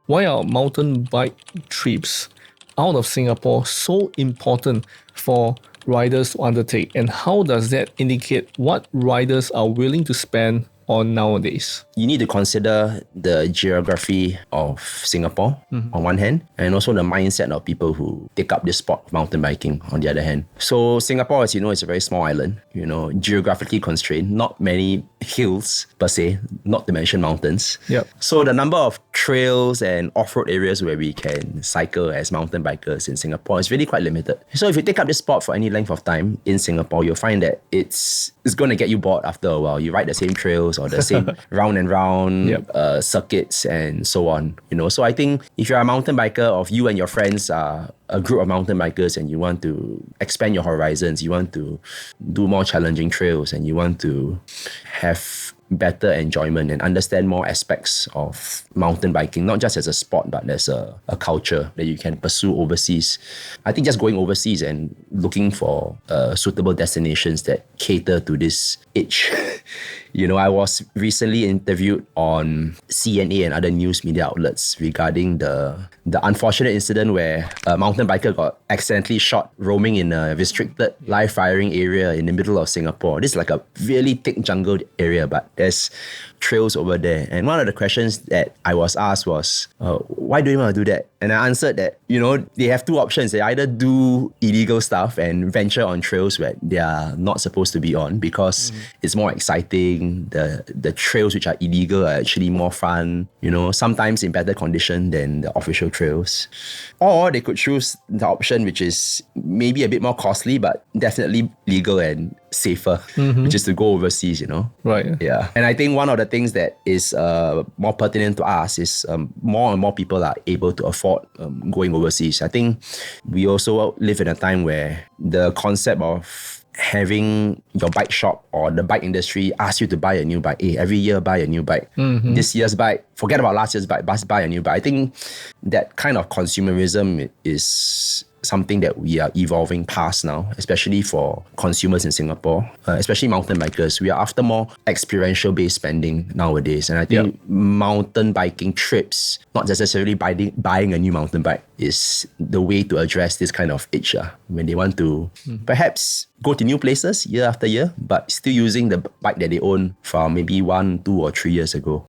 Why are mountain bike trips out of Singapore so important for riders to undertake? And how does that indicate what riders are willing to spend on nowadays? You need to consider the geography of Singapore on one hand, and also the mindset of people who take up this sport of mountain biking on the other hand. So Singapore, as you know, is a very small island, geographically constrained, not many hills per se, not to mention mountains. Yep. So the number of trails and off-road areas where we can cycle as mountain bikers in Singapore is really quite limited. So if you take up this sport for any length of time in Singapore, you'll find that it's going to get you bored after a while. You ride the same trails or the same round and round circuits and so on. So I think if you're a mountain biker, or if you and your friends are a group of mountain bikers and you want to expand your horizons, you want to do more challenging trails, and you want to have better enjoyment and understand more aspects of mountain biking, not just as a sport, but as a culture that you can pursue overseas. I think just going overseas and looking for suitable destinations that cater to this itch. I was recently interviewed on CNA and other news media outlets regarding the unfortunate incident where a mountain biker got accidentally shot roaming in a restricted live firing area in the middle of Singapore. This is like a really thick jungle area, but there's trails over there. And one of the questions that I was asked was, why do you want to do that? And I answered that, they have two options. They either do illegal stuff and venture on trails where they are not supposed to be on because it's more exciting. The trails which are illegal are actually more fun, sometimes in better condition than the official trails. Or they could choose the option which is maybe a bit more costly, but definitely legal and safer, which is to go overseas, Right. Yeah. And I think one of the things that is more pertinent to us is more and more people are able to afford going overseas. I think we also live in a time where the concept of having your bike shop or the bike industry ask you to buy a new bike. Hey, every year buy a new bike. This year's bike, forget about last year's bike, buy a new bike. I think that kind of consumerism is something that we are evolving past now, especially for consumers in Singapore, especially mountain bikers. We are after more experiential-based spending nowadays. And I think mountain biking trips, not necessarily buying a new mountain bike, is the way to address this kind of itch. When they want to perhaps go to new places year after year, but still using the bike that they own from maybe 1, 2 or 3 years ago.